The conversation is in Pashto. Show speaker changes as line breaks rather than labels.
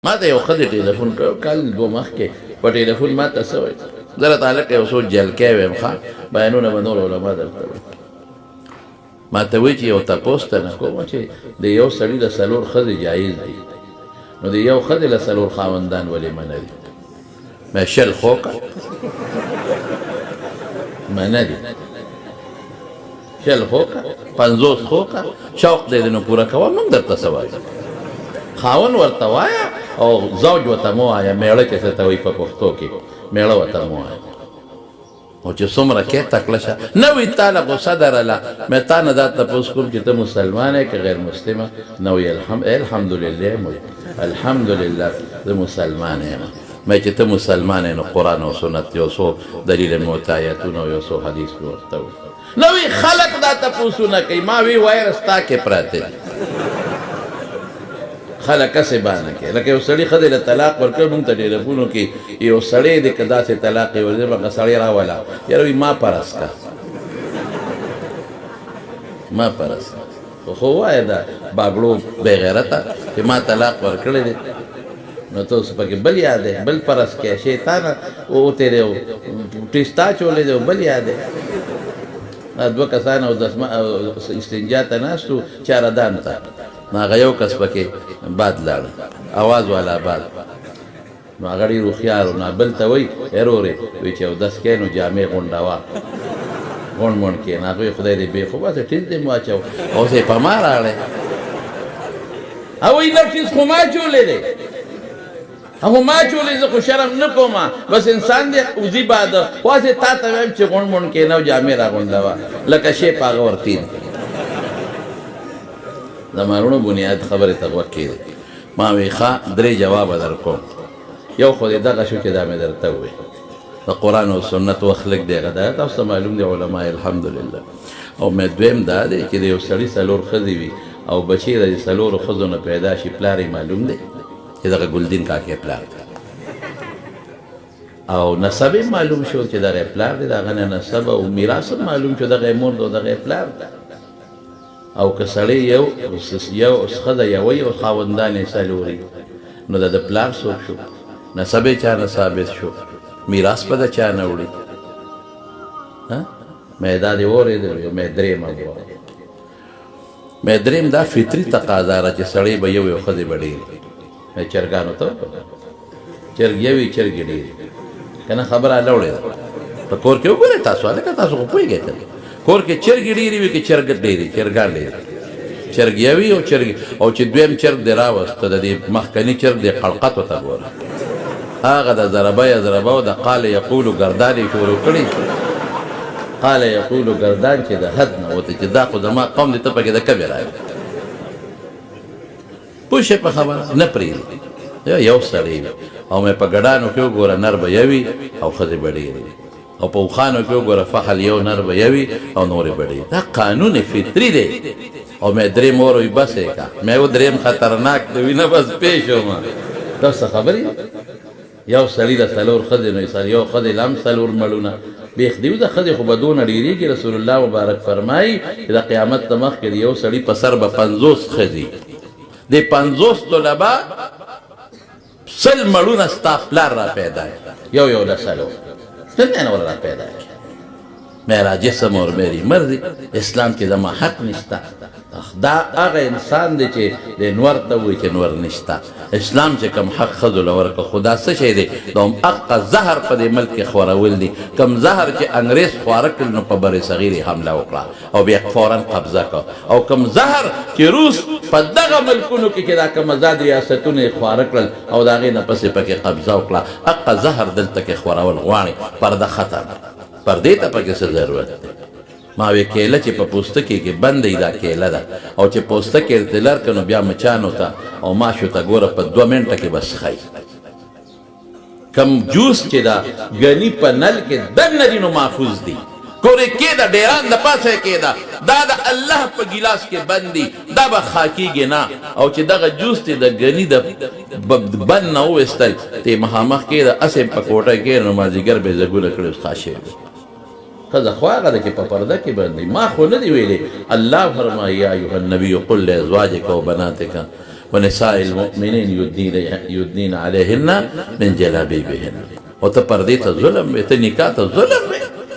ما ته یو ښځې ټېلیفون کړی کال دوه مخکې په ټېلیفون ما ته څه وایي زه راته هلکه یو څو جلکۍ ویم ښه بیانونه به نور علما درته وایي ما ته وایي چې یو تپوس ته نه کومه چې د یو سړي له څلور ښځې جایز دي نو د یو ښځې له څلور خاوندان ولې منه دي ما شل خوکه منه دي شل خوکه 50 خوکه شوق دی نو پوره کوه موږ درته څه وایو خاون ورته وایه او زوج ورته مه وایه میړه چې څه ته وایي په پښتو کې میړه ورته مه وایه او چې څومره کې تکړه شه نه وي تا له غوسه درله مې تا نه دا تپوس کوم چې ته مسلمان یې که غیر مسلمه نه وي الحمدلله مو الحمدلله زه مسلمان یم مې چې ته مسلمان یې نو قرآن او سنت یو څو دلیل موت آیتونه او یو څو حدیث مې ورته وي نه وي خلک دا تپوسونه کوي ما وی وایرس تا کې پراته دي خلک هسې بانه کوي لکه یو سړي ښځې له طلاق ورکړ مونږ ته ټېلیفونو کې یو سړی دی که داسې طلاق یې ورځي هغه سړی راوله یاره وي ما پرس که ما پرس خو وایه دا باګړو بېغیرته چې ما طلاق ورکړی دی نو ته اوس پکې بل یاد دی بل پرس کې شیطانه وتېری ټیستا چولی دی بل یاد دی دوه کسان او استنجا ته ناست وو چاردان ته نو هغه یو کس پکې باد لاړه اواز والا باد نو هغه ډېر هوښیار و نو بل ته وایي ورورې وایي چې اودس کوې نو جامې غونډوه غونډ مونډ کښې نو هغه وایي خدای دې بې خو بس ټیز دې مو اچو اوس یې په ما راغلی هغه وایي نه ټیز خو ما چولی دی هغه ما چولی زه خو شرم نه کوم بس انسان دی وځي باده خو هسې تا ته وایم چې غونډ مونډ کښېنه او جامې را غونډوه لکه شی په هغه ورتېد زمانونو بنیاد خبرې ته غوږ کېږي ما وی ښه درې جوابه در کوم یو خو دې دغه شو چې دا مې درته ووایي د قرآن او سنت وخت لږ دی هغه دا تاسو ته معلوم دی علما الحمدلله او مې دویم دا دی چې د یو سړي څلور ښځې وي او بچی د څلورو ښځو نه پیدا شي پلار یې معلوم دی چې دغه ګلدین کاکې پلار دی او نسب یې معلوم شو چې دغه یې پلار دی د هغه نه نسب او میراث هم معلوم شو دغه یې مور دی او دغه یې پلار دی او که سړی یو ښځه یوه او خاوندان یې څلوري نو د پلار څوک شو نسب یې چا نه ثابت شو میراث به د چا نه وړي مې دا دې واورېدل مې درېیمه ووایه مې درېیم دا فطري تقاضا ده چې سړی به یو یو ښځې به ډېرې مې چرګانو ته چرګ یوې چرګې ډېرې که نه خبره لوړې ده په کور کې وګورئ تاسو هلکه تاسو خو پوهېږئ کور کې چرګې ډېرې وي که چرګ ډېرې چرګان ډېرې چرګ یوي او چرګ او چې دویم چرګ دې راوسته د دې مخکني چرګ دې قلقتو ته ګوره هغه د ضربه یضربه او د قال یقولو ګردان یې شروع کړي قال یقولو ګردان چې د حد نه وته چې دا خو زما قوم دې ته پکې د کبې راوي پوه شئ په خبره نه پرېږدي یو سړی وي او مې په ګډانو کې وګوره نر به یوي او ښځې به ډېرې وي او په اوښانو کې وګوره فخل یو نر به یوي او نورې به ډېرې دا قانون فطري دی او مې درې مور وي بس یې کا مې و درېیم خطرناک دی وي نه بس پېښ وم دا څه خبرې یو سړي د څلور ښځې نو یو ښځې له هم څلور مړونه بیخ دی د ښځې خو به دونه ډېرېږي رسول الله مبارک فرمایي چې د قیامت ته مخکې د یو سړي په سر به 50 ښځې د 50 طلبه 100 مړونه ستا پلار را پیدا یو یو له څلور څنګه نه را پیدا میرا جسم اور میری مرضی اسلام کې زما حق نشته دا هغه انسان دی چې د نور ته وایي چې نور نشته اسلام چې کوم حق ښځو له ورکړه خو دا څه شی دی دا هم حق زهر په دې ملک کې خورول دي کوم زهر چې انګریز خواره کړل نو په بر صغیر یې حمله وکړه او بیا فورا قبضه کړه او کوم زهر چې روس په دغه ملکونو کې چې دا کوم آزاد ریاستونه یې خواره کړل او د هغې نه پسې پکې قبضه وکړه حق زهر دلته کې خورول غواړي پرده ختم پردې ته پکې څه ضرورت دی ما وی کیله چې په پوستکي کې بندې دا کیله ده او چې پوستکي ته لر کنو بیا مچانو ته او ماشو ته ګوره په 2 منټه کې بس خای کم جوس چې دا غنی په نل کې دنه دي نو محفوظ دي کورې کې دا ډیران د پاسه کې دا د الله په ګلاس کې بندي دا به خاکیږي نه او چې دغه جوس ته د غنی د بن نه وستل ته مخامخ کې د اسې په کوټه کې نو مازیګر به زګوله کړو خاشه خذ خواغه د کې په پرده کې باندې ما خو نه دی ویلي الله فرمایي یا ایها النبی قل لازواجک و بناتک ونساء المؤمنين يدنين عليهن من جلابيبهن. او ته پردې ته ظلم وې، ته نکاح ته ظلم وې.